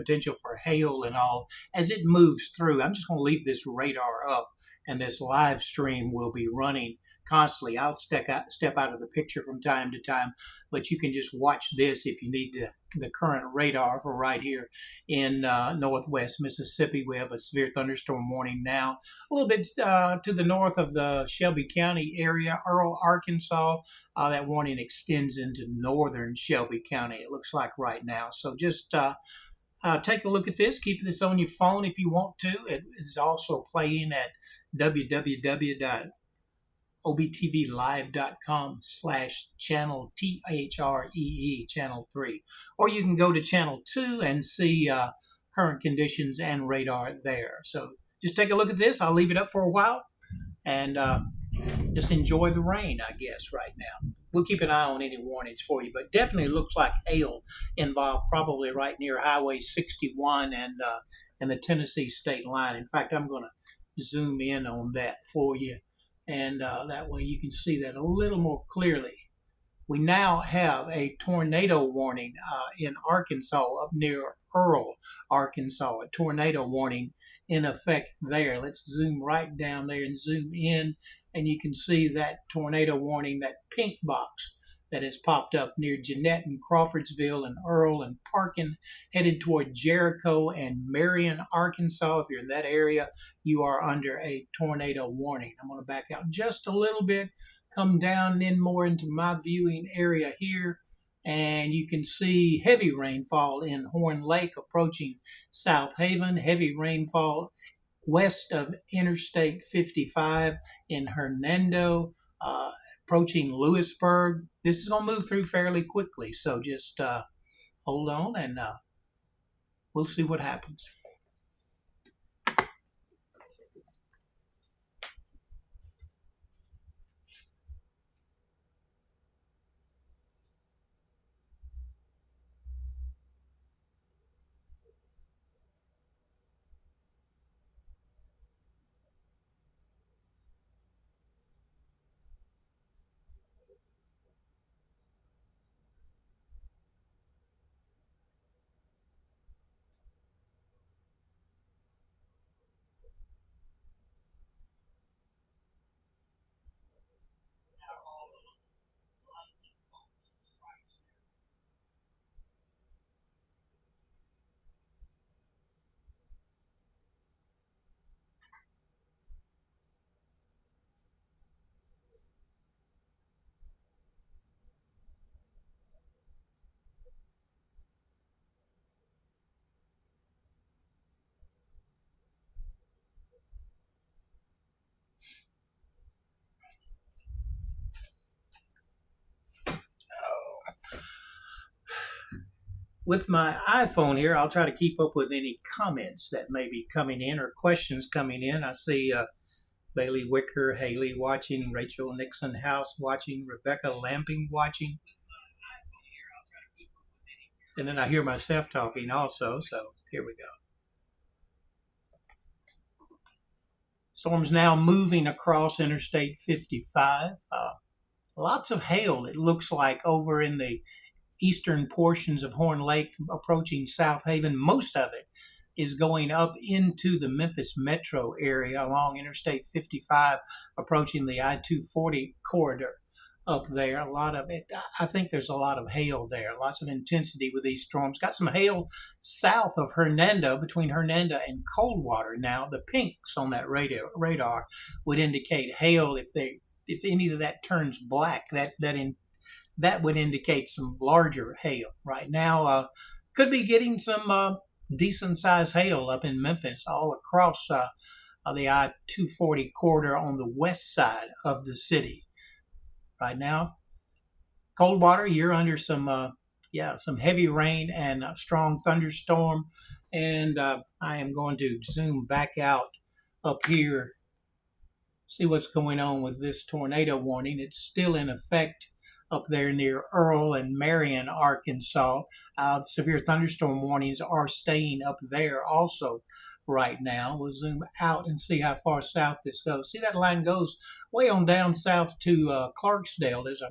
potential for hail and all as it moves through. I'm just going to leave this radar up, and this live stream will be running constantly. I'll step out of the picture from time to time, but you can just watch this if you need the current radar for right here in northwest Mississippi. We have a severe thunderstorm warning now, a little bit to the north of the Shelby County area, Earl, Arkansas. That warning extends into northern Shelby County, it looks like right now. So just take a look at this. Keep this on your phone if you want to. It is also playing at www.obtvlive.com/channel THREE, channel 3. Or you can go to channel 2 and see current conditions and radar there. So just take a look at this. I'll leave it up for a while and just enjoy the rain, I guess, right now. We'll keep an eye on any warnings for you, but definitely looks like hail involved, probably right near Highway 61 and the Tennessee state line. In fact, I'm going to zoom in on that for you, and that way you can see that a little more clearly. We now have a tornado warning in Arkansas, up near Earl, Arkansas. A tornado warning in effect there. Let's zoom right down there and zoom in, and you can see that tornado warning, that pink box that has popped up near Jeanette and Crawfordsville and Earl and Parkin, headed toward Jericho and Marion, Arkansas. If you're in that area, you are under a tornado warning. I'm going to back out just a little bit, come down in more into my viewing area here, and you can see heavy rainfall in Horn Lake approaching South Haven, heavy rainfall west of Interstate 55 in Hernando, approaching Lewisburg. This is going to move through fairly quickly, so just hold on and we'll see what happens. With my iPhone here, I'll try to keep up with any comments that may be coming in or questions coming in. I see Bailey Wicker, Haley watching, Rachel Nixon House watching, Rebecca Lamping watching. And then I hear myself talking also, so here we go. Storm's now moving across Interstate 55. Lots of hail, it looks like, over in the eastern portions of Horn Lake approaching South Haven. Most of it is going up into the Memphis metro area along Interstate 55, approaching the I-240 corridor up there. A lot of it, I think there's a lot of hail there, lots of intensity with these storms. Got some hail south of Hernando, between Hernando and Coldwater now. The pinks on that radar would indicate hail. If any of that turns black, that would indicate some larger hail. Right now, could be getting some decent-sized hail up in Memphis, all across the I-240 corridor on the west side of the city. Right now, Coldwater, you're under some heavy rain and a strong thunderstorm. And I am going to zoom back out up here, see what's going on with this tornado warning. It's still in effect up there near Earl and Marion, Arkansas. Severe thunderstorm warnings are staying up there also right now. We'll zoom out and see how far south this goes. See, that line goes way on down south to Clarksdale. There's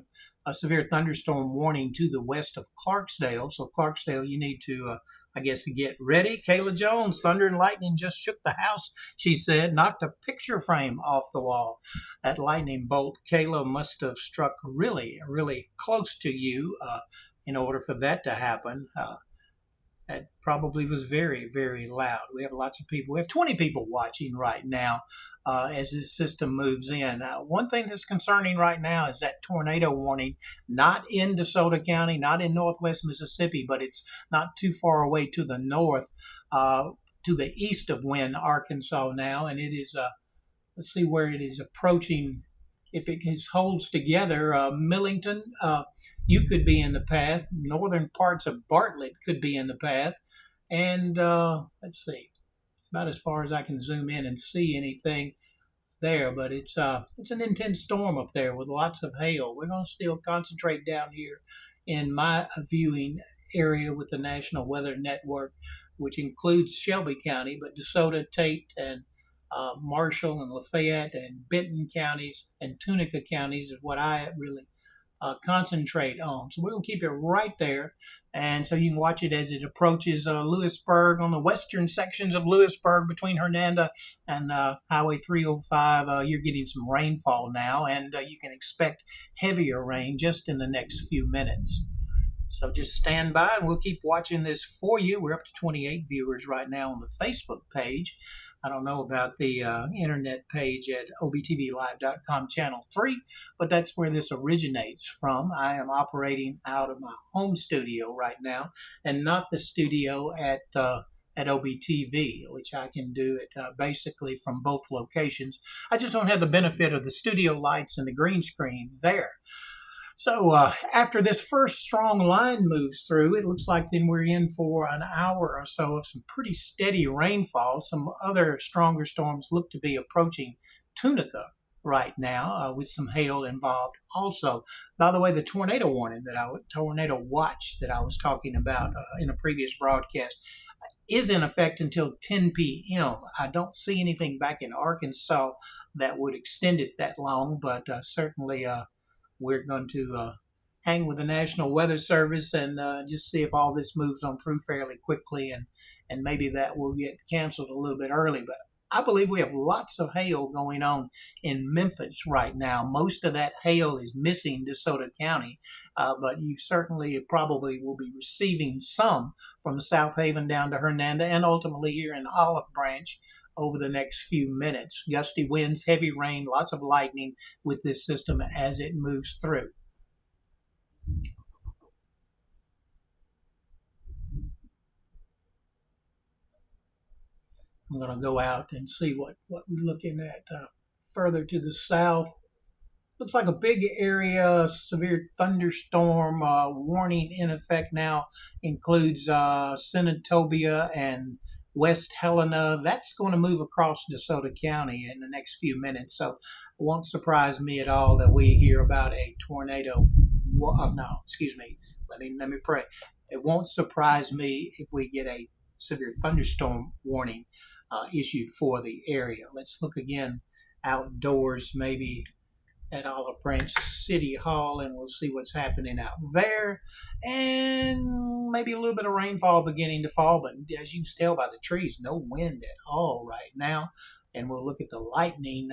a severe thunderstorm warning to the west of Clarksdale. So Clarksdale, you need to I guess to get ready. Kayla Jones, thunder and lightning just shook the house, she said, knocked a picture frame off the wall. That lightning bolt, Kayla, must have struck really, really close to you in order for that to happen. That probably was very, very loud. We have lots of people. We have 20 people watching right now as this system moves in. One thing that's concerning right now is that tornado warning, not in DeSoto County, not in northwest Mississippi, but it's not too far away to the north, to the east of Wynne, Arkansas now. And it is, let's see where it is approaching. If it holds together, Millington, you could be in the path. Northern parts of Bartlett could be in the path. And let's see, it's about as far as I can zoom in and see anything there. But it's an intense storm up there with lots of hail. We're going to still concentrate down here in my viewing area with the National Weather Network, which includes Shelby County, but DeSoto, Tate, and Marshall and Lafayette and Benton counties and Tunica counties is what I really concentrate on. So we're going to keep it right there. And so you can watch it as it approaches Lewisburg on the western sections of Lewisburg between Hernando and Highway 305. You're getting some rainfall now, and you can expect heavier rain just in the next few minutes. So just stand by and we'll keep watching this for you. We're up to 28 viewers right now on the Facebook page. I don't know about the internet page at OBTVLive.com channel 3, but that's where this originates from. I am operating out of my home studio right now and not the studio at OBTV, which I can do it basically from both locations. I just don't have the benefit of the studio lights and the green screen there. So after this first strong line moves through, it looks like then we're in for an hour or so of some pretty steady rainfall. Some other stronger storms look to be approaching Tunica right now with some hail involved also. By the way, the tornado warning tornado watch that I was talking about in a previous broadcast is in effect until 10 p.m. I don't see anything back in Arkansas that would extend it that long, but certainly we're going to hang with the National Weather Service and just see if all this moves on through fairly quickly, and maybe that will get canceled a little bit early. But I believe we have lots of hail going on in Memphis right now. Most of that hail is missing DeSoto County, but you certainly probably will be receiving some from South Haven down to Hernando and ultimately here in Olive Branch over the next few minutes. Gusty winds, heavy rain, lots of lightning with this system as it moves through. I'm going to go out and see what we're looking at further to the south. Looks like a big area, severe thunderstorm warning in effect now includes Senatobia and West Helena. That's going to move across DeSoto County in the next few minutes. So it won't surprise me at all that we hear about a tornado. No, excuse me. Let me pray. It won't surprise me if we get a severe thunderstorm warning issued for the area. Let's look again outdoors, maybe at Olive Branch City Hall, and we'll see what's happening out there. And maybe a little bit of rainfall beginning to fall, but as you can tell by the trees, no wind at all right now. And we'll look at the lightning,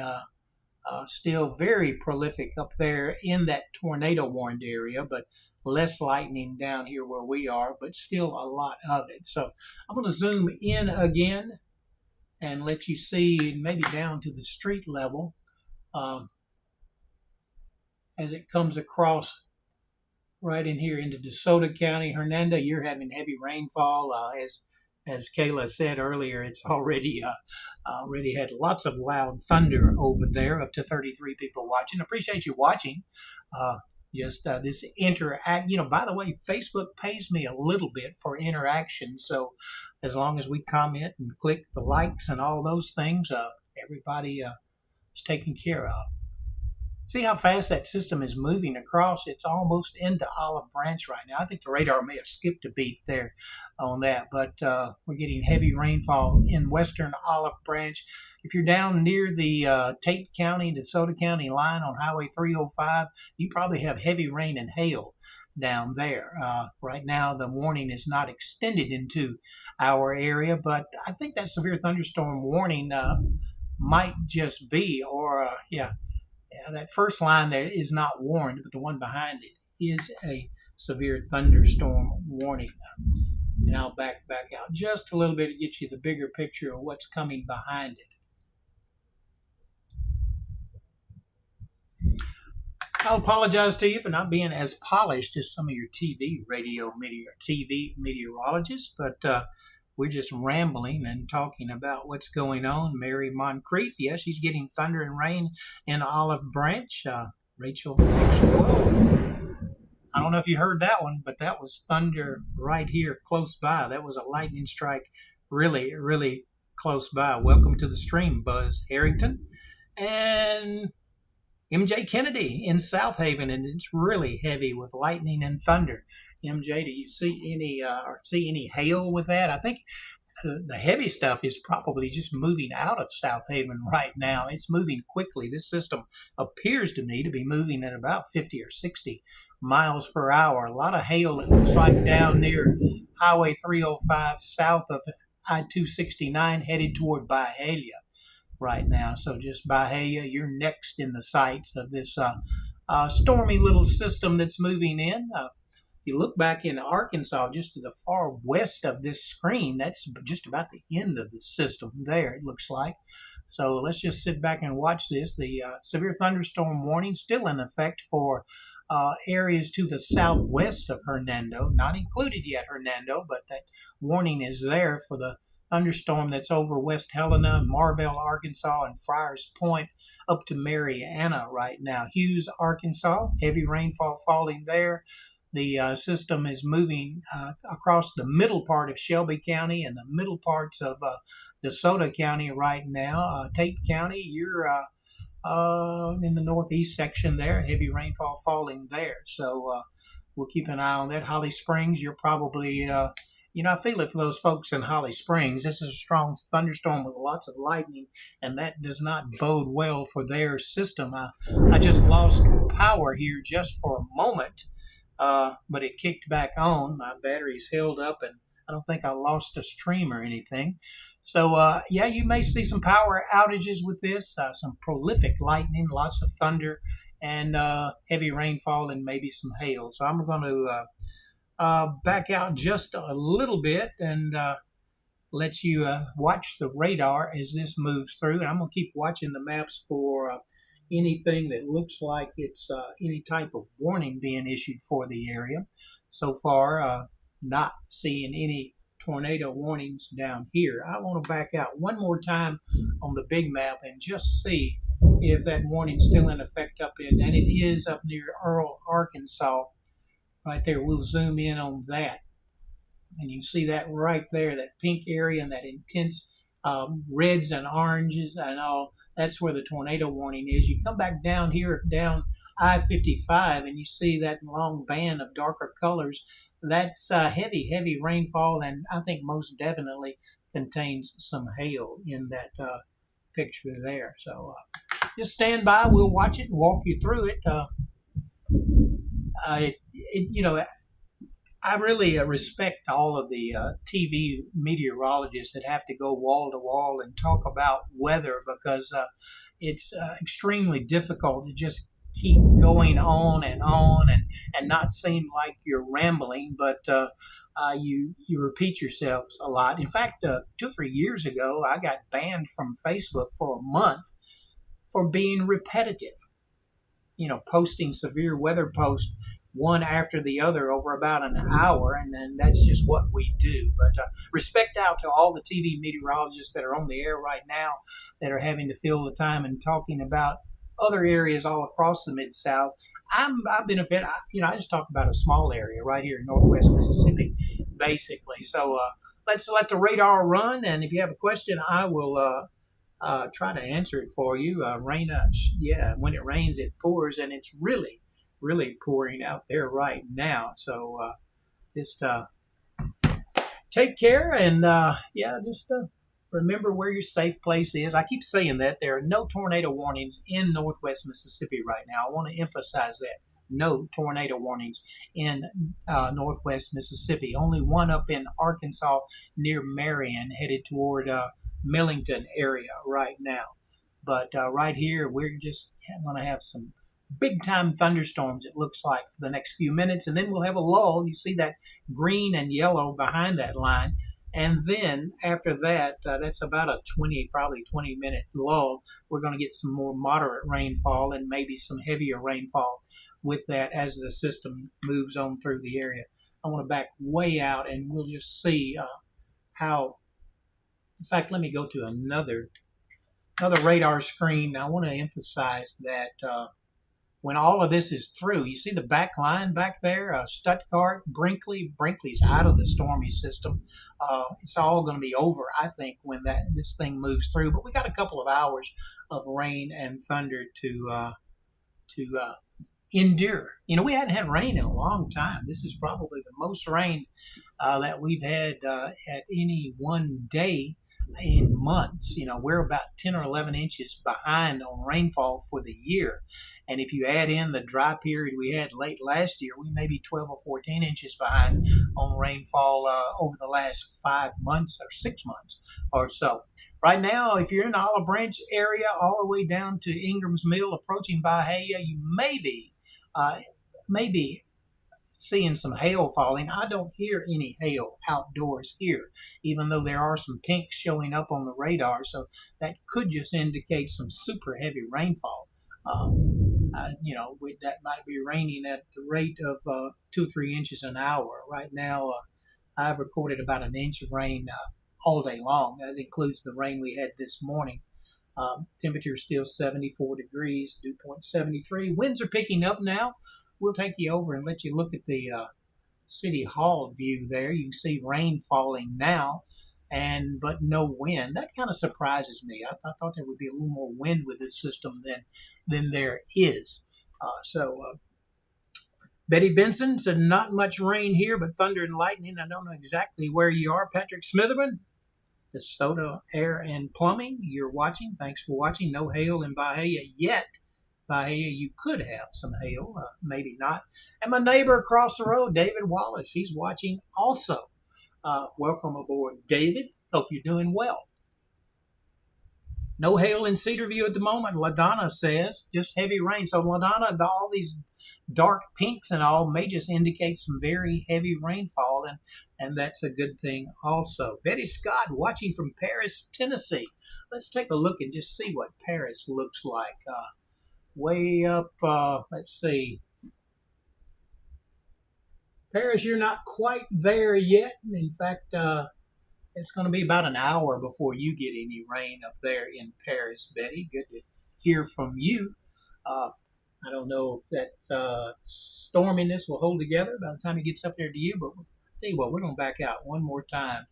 still very prolific up there in that tornado warned area, but less lightning down here where we are, but still a lot of it. So I'm going to zoom in again and let you see maybe down to the street level. As it comes across right in here into DeSoto County. Hernando, you're having heavy rainfall. As Kayla said earlier, it's already had lots of loud thunder over there, up to 33 people watching. Appreciate you watching. This interact, by the way, Facebook pays me a little bit for interaction. So as long as we comment and click the likes and all those things, everybody is taken care of. See how fast that system is moving across? It's almost into Olive Branch right now. I think the radar may have skipped a beat there on that, but we're getting heavy rainfall in western Olive Branch. If you're down near the Tate County, DeSoto County line on Highway 305, you probably have heavy rain and hail down there. Right now, the warning is not extended into our area, but I think that severe thunderstorm warning might just be, or yeah, that first line there is not warned, but the one behind it is a severe thunderstorm warning. And I'll back out just a little bit to get you the bigger picture of what's coming behind it. I'll apologize to you for not being as polished as some of your TV meteorologists, but we're just rambling and talking about what's going on. Mary Moncrief, yeah, she's getting thunder and rain in Olive Branch. Rachel, whoa. I don't know if you heard that one, but that was thunder right here close by. That was a lightning strike really, really close by. Welcome to the stream, Buzz Harrington. And MJ Kennedy in South Haven, and it's really heavy with lightning and thunder. MJ, do you see any hail with that? I think the heavy stuff is probably just moving out of South Haven right now. It's moving quickly. This system appears to me to be moving at about 50 or 60 miles per hour. A lot of hail, it looks like, down near Highway 305 south of I-269 headed toward Byhalia right now. So just Byhalia, you're next in the sights of this stormy little system that's moving in. You look back in Arkansas, just to the far west of this screen, that's just about the end of the system there, it looks like. So let's just sit back and watch this. The severe thunderstorm warning still in effect for areas to the southwest of Hernando, not included yet Hernando, but that warning is there for the thunderstorm that's over West Helena, Marvell, Arkansas, and Friars Point up to Marianna right now. Hughes, Arkansas, heavy rainfall falling there. The system is moving across the middle part of Shelby County and the middle parts of DeSoto County right now. Tate County, you're in the northeast section there, heavy rainfall falling there. So we'll keep an eye on that. Holly Springs, you're probably I feel it for those folks in Holly Springs. This is a strong thunderstorm with lots of lightning, and that does not bode well for their system. I just lost power here just for a moment, but it kicked back on. My battery's held up, and I don't think I lost a stream or anything. So, yeah, you may see some power outages with this, some prolific lightning, lots of thunder, and heavy rainfall, and maybe some hail. So I'm going to back out just a little bit and let you watch the radar as this moves through. And I'm going to keep watching the maps for anything that looks like it's any type of warning being issued for the area. So far, not seeing any tornado warnings down here. I want to back out one more time on the big map and just see if that warning's still in effect up in, and it is up near Earl, Arkansas. Right there, we'll zoom in on that. And you see that right there, that pink area and that intense reds and oranges and all. That's where the tornado warning is. You come back down here, down I-55, and you see that long band of darker colors. That's heavy, heavy rainfall, and I think most definitely contains some hail in that picture there. So just stand by. We'll watch it and walk you through it. I really respect all of the TV meteorologists that have to go wall to wall and talk about weather, because it's extremely difficult to just keep going on and not seem like you're rambling, but you repeat yourselves a lot. In fact, 2 or 3 years ago, I got banned from Facebook for a month for being repetitive. Posting severe weather posts one after the other over about an hour, and then that's just what we do. But respect out to all the TV meteorologists that are on the air right now that are having to fill the time and talking about other areas all across the Mid-South. I benefit, I just talk about a small area right here in Northwest Mississippi, basically. So let's let the radar run, and if you have a question, I will try to answer it for you. When it rains, it pours, and it's really, really pouring out there right now. So just take care, and just remember where your safe place is. I keep saying that there are no tornado warnings in Northwest Mississippi right now. I want to emphasize that. no tornado warnings in northwest Mississippi. Only one up in Arkansas near Marion, headed toward Millington area right now. But right here, we're just going to have some big time thunderstorms, it looks like, for the next few minutes. And then we'll have a lull. You see that green and yellow behind that line. And then after that, that's about a probably 20-minute lull. We're going to get some more moderate rainfall and maybe some heavier rainfall with that as the system moves on through the area. I want to back way out and we'll just see how. In fact, let me go to another radar screen. I want to emphasize that when all of this is through, you see the back line back there, Stuttgart, Brinkley. Brinkley's out of the stormy system. It's all going to be over, I think, when this thing moves through. But we got a couple of hours of rain and thunder to endure. You know, we hadn't had rain in a long time. This is probably the most rain that we've had at any one day in months. You know, we're about 10 or 11 inches behind on rainfall for the year. And if you add in the dry period we had late last year, we may be 12 or 14 inches behind on rainfall over the last 5 months or 6 months or so. Right now, if you're in the Olive Branch area, all the way down to Ingram's Mill, approaching Bahia, you may be seeing some hail falling. I don't hear any hail outdoors here, even though there are some pinks showing up on the radar, so that could just indicate some super heavy rainfall. You know, that might be raining at the rate of 2 or 3 inches an hour. Right now, I've recorded about an inch of rain all day long. That includes the rain we had this morning. Temperature is still 74 degrees, dew point 73. Winds are picking up now. We'll take you over and let you look at the City Hall view there. You can see rain falling now, but no wind. That kind of surprises me. I thought there would be a little more wind with this system than there is. Betty Benson said, not much rain here, but thunder and lightning. I don't know exactly where you are. Patrick Smitherman, DeSoto Air and Plumbing, you're watching. Thanks for watching. No hail in Bahia yet. Bahia, you could have some hail, maybe not. And my neighbor across the road, David Wallace, he's watching also. Welcome aboard, David. Hope you're doing well. No hail in Cedarview at the moment, LaDonna says. Just heavy rain. So, LaDonna, all these dark pinks and all may just indicate some very heavy rainfall, and that's a good thing also. Betty Scott watching from Paris, Tennessee. Let's take a look and just see what Paris looks like. Way up, let's see. Paris, you're not quite there yet. In fact, it's going to be about an hour before you get any rain up there in Paris, Betty. Good to hear from you. I don't know if that storminess will hold together by the time it gets up there to you, but I'll tell you what, we're going to back out one more time,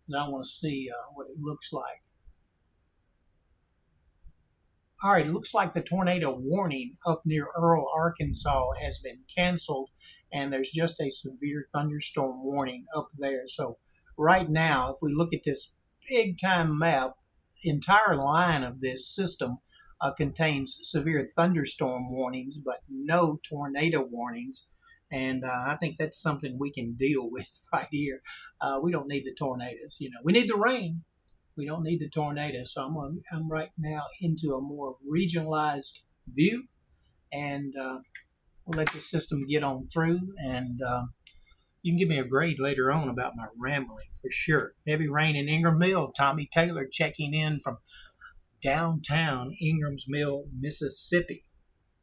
and I want to see what it looks like. All right, it looks like the tornado warning up near Earl, Arkansas has been canceled, and there's just a severe thunderstorm warning up there. So right now, if we look at this big-time map, the entire line of this system contains severe thunderstorm warnings, but no tornado warnings. And I think that's something we can deal with right here. We don't need the tornadoes. You know, we need the rain. We don't need the tornadoes. So I'm right now into a more regionalized view, and we'll let the system get on through, and you can give me a grade later on about my rambling for sure. Heavy rain in Ingram Mill. Tommy Taylor checking in from downtown Ingram's Mill, Mississippi.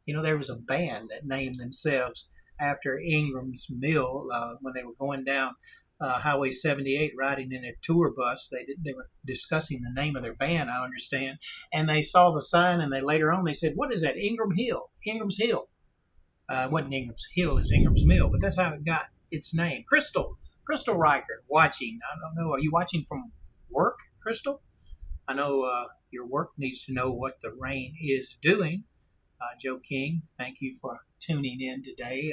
You know, there was a band that named themselves after Ingram's Mill when they were going down Highway 78 riding in their tour bus. They were discussing the name of their band, I understand, and they saw the sign, and later on they said, what is that? Ingram Hill. Ingram's Hill. It wasn't Ingram's Hill, it's Ingram's Mill, but that's how it got its name. Crystal Rikard watching. I don't know, are you watching from work, Crystal? I know your work needs to know what the rain is doing. Joe King, thank you for tuning in today.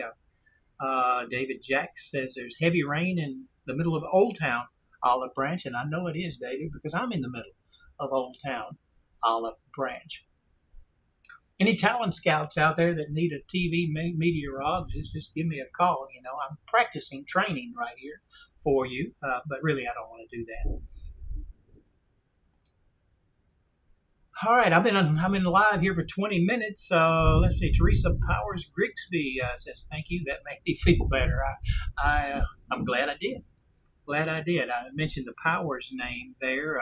David Jack says there's heavy rain in the middle of Old Town, Olive Branch, and I know it is, David, because I'm in the middle of Old Town, Olive Branch. Any talent scouts out there that need a TV meteorologist, just give me a call. I'm practicing training right here for you, but really I don't want to do that. All right, I'm in live here for 20 minutes. Let's see. Teresa Powers Grigsby says thank you. That made me feel better. I'm glad I did. Glad I did. I mentioned the Powers name there.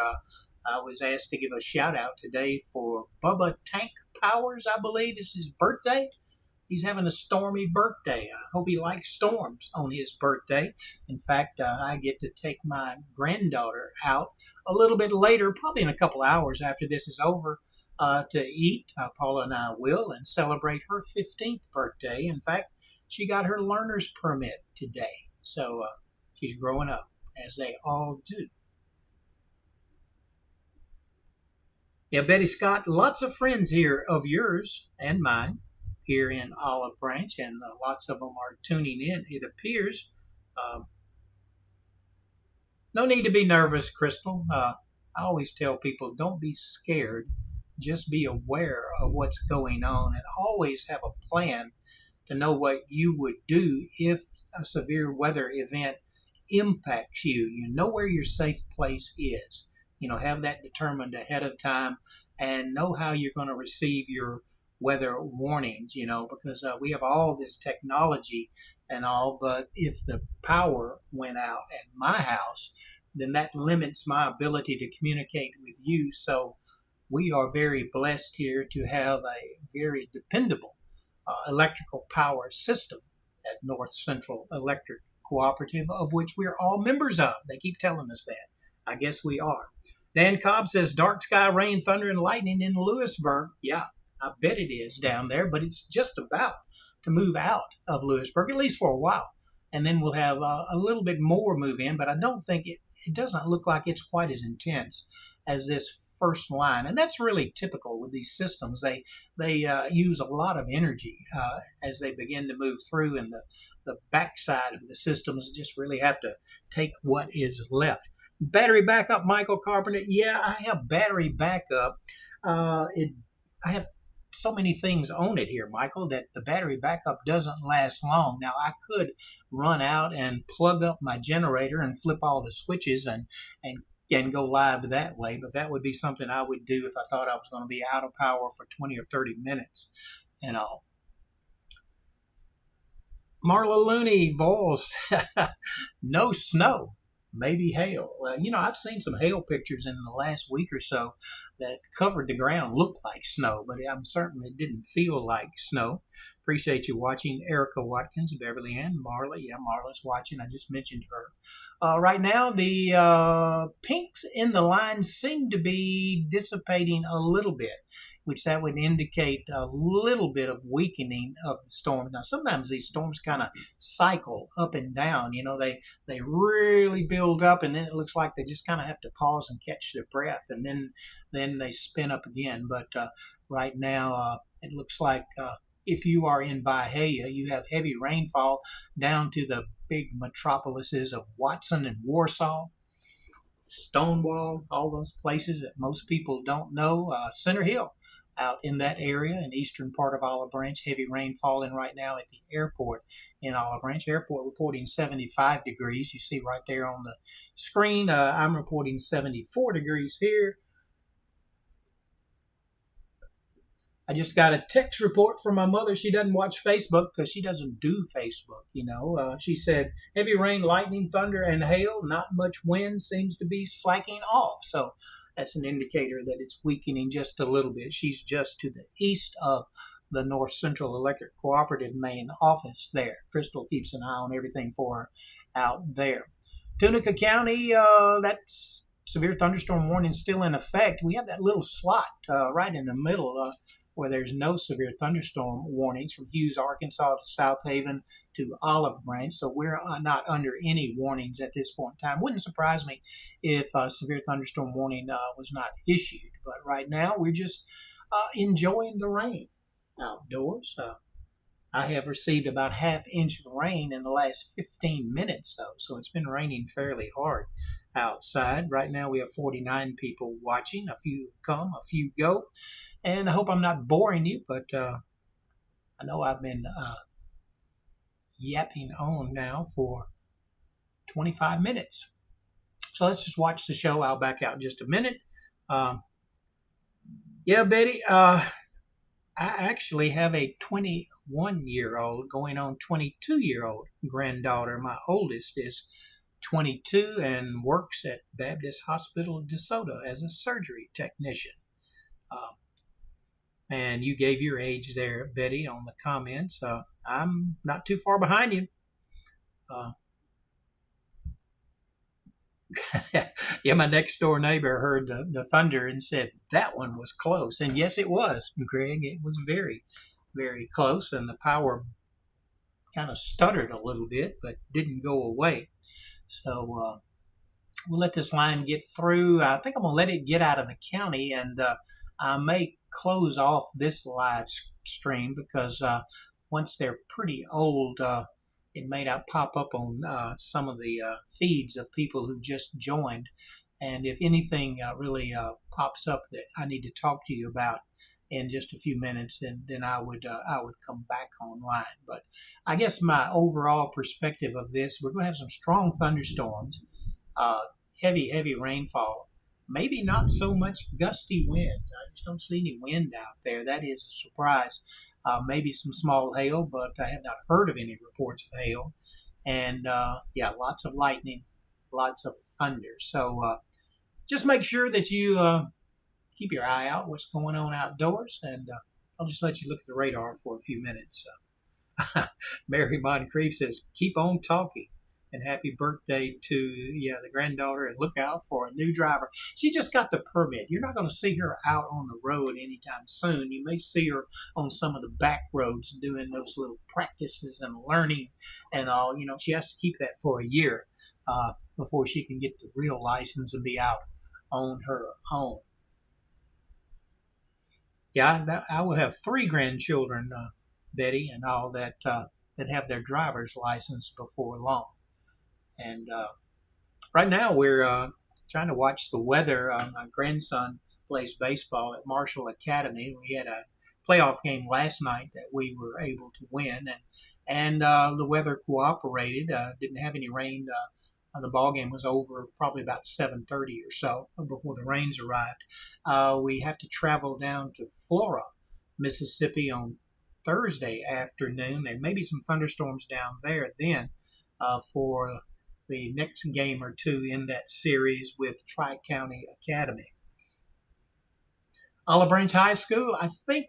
I was asked to give a shout out today for Bubba Tank Powers. I believe it's his birthday. He's having a stormy birthday. I hope he likes storms on his birthday. In fact, I get to take my granddaughter out a little bit later, probably in a couple hours after this is over, to eat. Paula and I will, and celebrate her 15th birthday. In fact, she got her learner's permit today. So she's growing up, as they all do. Yeah, Betty Scott, lots of friends here of yours and mine here in Olive Branch, and lots of them are tuning in, it appears. No need to be nervous, Crystal. I always tell people, don't be scared. Just be aware of what's going on and always have a plan to know what you would do if a severe weather event impacts you. You know where your safe place is. Have that determined ahead of time and know how you're going to receive your weather warnings, because we have all this technology and all, but if the power went out at my house, then that limits my ability to communicate with you. So we are very blessed here to have a very dependable electrical power system at North Central Electric Cooperative, of which we're all members of. They keep telling us that. I guess we are. Dan Cobb says, dark sky, rain, thunder, and lightning in Lewisburg. Yeah, I bet it is down there, but it's just about to move out of Lewisburg, at least for a while. And then we'll have a little bit more move in, but I don't think it doesn't look like it's quite as intense as this first line. And that's really typical with these systems. They use a lot of energy as they begin to move through, and the backside of the systems just really have to take what is left. Battery backup, Michael Carpenter. Yeah, I have battery backup. I have so many things on it here, Michael, that the battery backup doesn't last long. Now, I could run out and plug up my generator and flip all the switches and go live that way, but that would be something I would do if I thought I was going to be out of power for 20 or 30 minutes and all. Marla Looney, Vols, no snow. Maybe hail. I've seen some hail pictures in the last week or so that covered the ground, looked like snow, but I'm certain it didn't feel like snow. Appreciate you watching. Erica Watkins, Beverly Ann, Marla. Yeah, Marla's watching. I just mentioned her. Right now, the pinks in the line seem to be dissipating a little bit, which that would indicate a little bit of weakening of the storm. Now, sometimes these storms kind of cycle up and down. They really build up, and then it looks like they just kind of have to pause and catch their breath, and then they spin up again. But right now, it looks like if you are in Bahia, you have heavy rainfall down to the big metropolises of Watson and Warsaw, Stonewall, all those places that most people don't know. Center Hill, out in that area, in eastern part of Olive Branch, heavy rain falling right now at the airport in Olive Branch. Airport reporting 75 degrees. You see right there on the screen. I'm reporting 74 degrees here. I just got a text report from my mother. She doesn't watch Facebook because she doesn't do Facebook, She said, heavy rain, lightning, thunder, and hail. Not much wind, seems to be slacking off. So that's an indicator that it's weakening just a little bit. She's just to the east of the North Central Electric Cooperative main office there. Crystal keeps an eye on everything for her out there. Tunica County, that's severe thunderstorm warning still in effect. We have that little slot right in the middle where there's no severe thunderstorm warnings from Hughes, Arkansas to South Haven to Olive Branch. So we're not under any warnings at this point in time. Wouldn't surprise me if a severe thunderstorm warning was not issued. But right now, we're just enjoying the rain outdoors. I have received about ½ inch of rain in the last 15 minutes, though. So it's been raining fairly hard outside. Right now, we have 49 people watching. A few come, a few go. And I hope I'm not boring you, but I know I've been yapping on now for 25 minutes. So let's just watch the show. I'll back out in just a minute. Um, yeah, Betty, I actually have a 21-year-old going on 22-year-old granddaughter. My oldest is 22 and works at Baptist Hospital of DeSoto as a surgery technician. Uh, and you gave your age there, Betty, on the comments. I'm not too far behind you. Uh, yeah, my next door neighbor heard the thunder and said that one was close. And yes, it was, Greg. It was very, very close. And the power kind of stuttered a little bit, but didn't go away. So we'll let this line get through. I think I'm going to let it get out of the county, and I may close off this live stream because once they're pretty old, it may not pop up on some of the feeds of people who just joined. And if anything really pops up that I need to talk to you about in just a few minutes, then I would come back online. But I guess my overall perspective of this, we're going to have some strong thunderstorms, heavy rainfall, maybe not so much gusty winds. I just don't see any wind out there. That is a surprise. Maybe some small hail, but I have not heard of any reports of hail. And yeah, lots of lightning, lots of thunder. So just make sure that you keep your eye out what's going on outdoors, and I'll just let you look at the radar for a few minutes. Mary Moncrief says, keep on talking. And happy birthday to the granddaughter, and look out for a new driver. She just got the permit. You're not going to see her out on the road anytime soon. You may see her on some of the back roads doing those little practices and learning and all. You know, she has to keep that for a year before she can get the real license and be out on her own. Yeah, I will have 3 grandchildren, Betty, and all that have their driver's license before long. And right now we're trying to watch the weather. My grandson plays baseball at Marshall Academy. We had a playoff game last night that we were able to win, and the weather cooperated. Didn't have any rain. The ball game was over probably about 7:30 or so before the rains arrived. We have to travel down to Flora, Mississippi on Thursday afternoon, and maybe some thunderstorms down there then for the next game or two in that series with Tri-County Academy. Olive Branch High School, I think,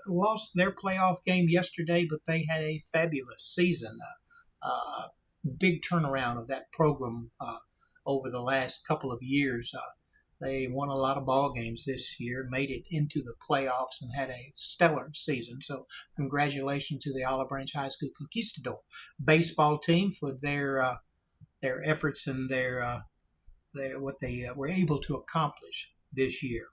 lost their playoff game yesterday, but they had a fabulous season. Big turnaround of that program over the last couple of years. They won a lot of ball games this year, made it into the playoffs, and had a stellar season. So congratulations to the Olive Branch High School Conquistador baseball team for their efforts and their what they were able to accomplish this year.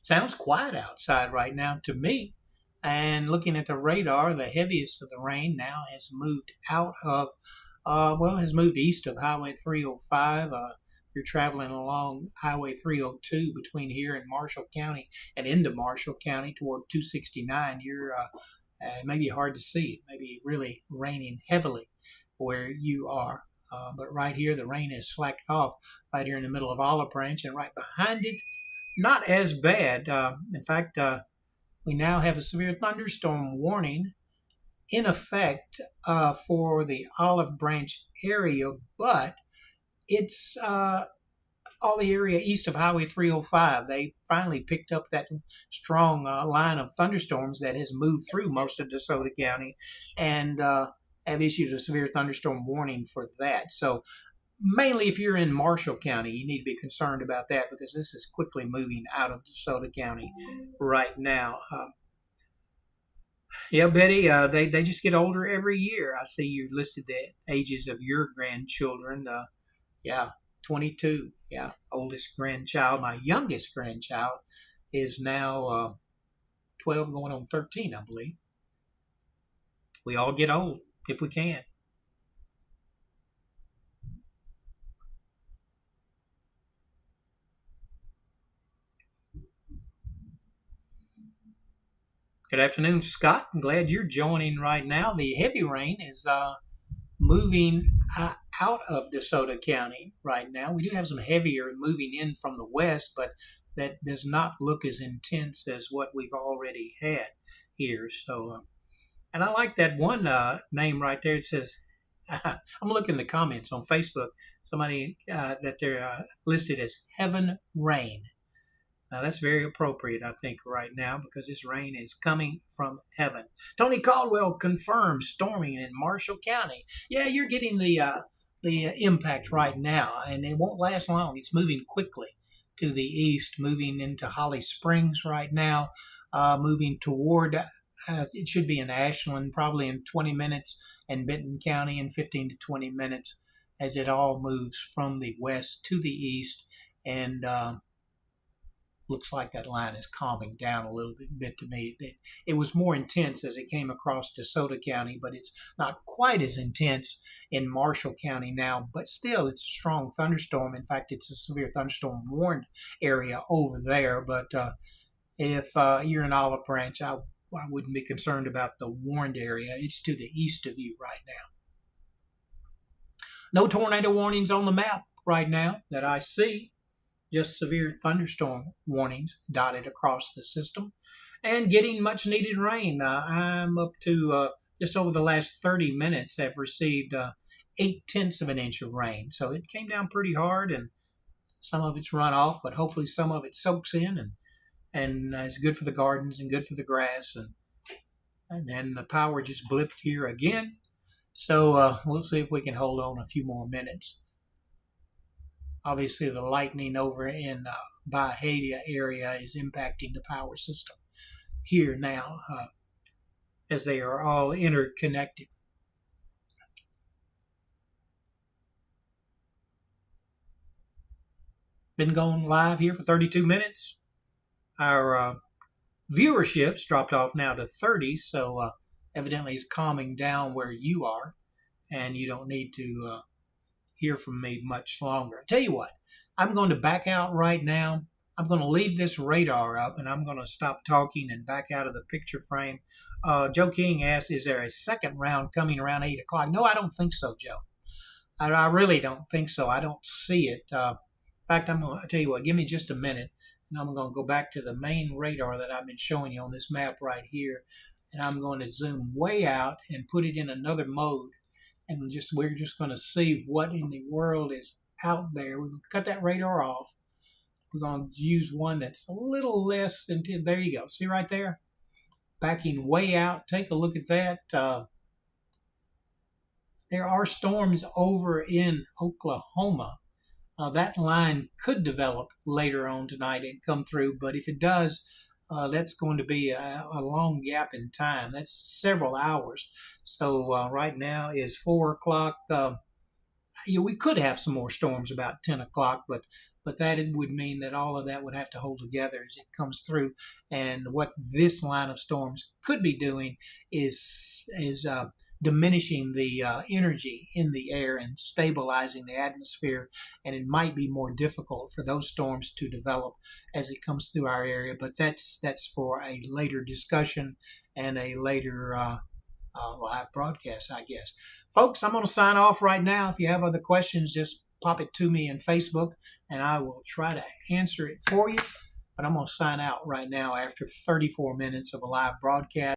Sounds quiet outside right now to me. And looking at the radar, the heaviest of the rain now has moved out of, has moved east of Highway 305. If you're traveling along Highway 302 between here and Marshall County and into Marshall County toward 269, you're it may be hard to see. It may be really raining heavily where you are. But right here, the rain is slacked off right here in the middle of Olive Branch, and right behind it, not as bad. In fact, we now have a severe thunderstorm warning in effect for the Olive Branch area, but it's all the area east of Highway 305. They finally picked up that strong line of thunderstorms that has moved through most of DeSoto County, and have issued a severe thunderstorm warning for that. So mainly if you're in Marshall County, you need to be concerned about that, because this is quickly moving out of DeSoto County right now. Yeah, Betty, they just get older every year. I see you listed the ages of your grandchildren. Yeah, 22. Yeah, oldest grandchild. My youngest grandchild is now 12 going on 13, I believe. We all get old if we can. Good afternoon, Scott. I'm glad you're joining right now. The heavy rain is moving out of DeSoto County right now. We do have some heavier moving in from the west, but that does not look as intense as what we've already had here. So, and I like that one name right there. It says, I'm looking in the comments on Facebook, somebody that they're listed as Heaven Rain. Now that's very appropriate, I think, right now because this rain is coming from heaven. Tony Caldwell confirms storming in Marshall County. Yeah, you're getting the impact right now, and it won't last long. It's moving quickly to the east, moving into Holly Springs right now, moving toward. It should be in Ashland probably in 20 minutes, and Benton County in 15 to 20 minutes, as it all moves from the west to the east, and looks like that line is calming down a little bit to me. It was more intense as it came across DeSoto County, but it's not quite as intense in Marshall County now. But still, it's a strong thunderstorm. In fact, it's a severe thunderstorm warned area over there. But if you're in Olive Branch, I wouldn't be concerned about the warned area. It's to the east of you right now. No tornado warnings on the map right now that I see. Just severe thunderstorm warnings dotted across the system and getting much needed rain. I'm up to just over the last 30 minutes have received 8/10 of an inch of rain. So it came down pretty hard and some of it's run off, but hopefully some of it soaks in and is good for the gardens and good for the grass. And then the power just blipped here again. So we'll see if we can hold on a few more minutes. Obviously, the lightning over in Bahia area is impacting the power system here now as they are all interconnected. Been going live here for 32 minutes. Our viewership's dropped off now to 30, so evidently it's calming down where you are, and you don't need to hear from me much longer. I tell you what, I'm going to back out right now. I'm going to leave this radar up and I'm going to stop talking and back out of the picture frame. Joe King asks, is there a second round coming around 8 o'clock? No, I don't think so, Joe. I really don't think so. I don't see it. In fact, I'll tell you what, give me just a minute and I'm going to go back to the main radar that I've been showing you on this map right here. And I'm going to zoom way out and put it in another mode. And we're just going to see what in the world is out there. We're going to cut that radar off. We're going to use one that's a little less than 10. There you go. See right there? Backing way out. Take a look at that. There are storms over in Oklahoma. That line could develop later on tonight and come through. But if it does, that's going to be a long gap in time. That's several hours. So right now is 4 o'clock. We could have some more storms about 10 o'clock, but that it would mean that all of that would have to hold together as it comes through. And what this line of storms could be doing is diminishing the energy in the air and stabilizing the atmosphere, and it might be more difficult for those storms to develop as it comes through our area. But that's for a later discussion and a later live broadcast, I guess. Folks, I'm going to sign off right now. If you have other questions, just pop it to me in Facebook, and I will try to answer it for you. But I'm going to sign out right now after 34 minutes of a live broadcast.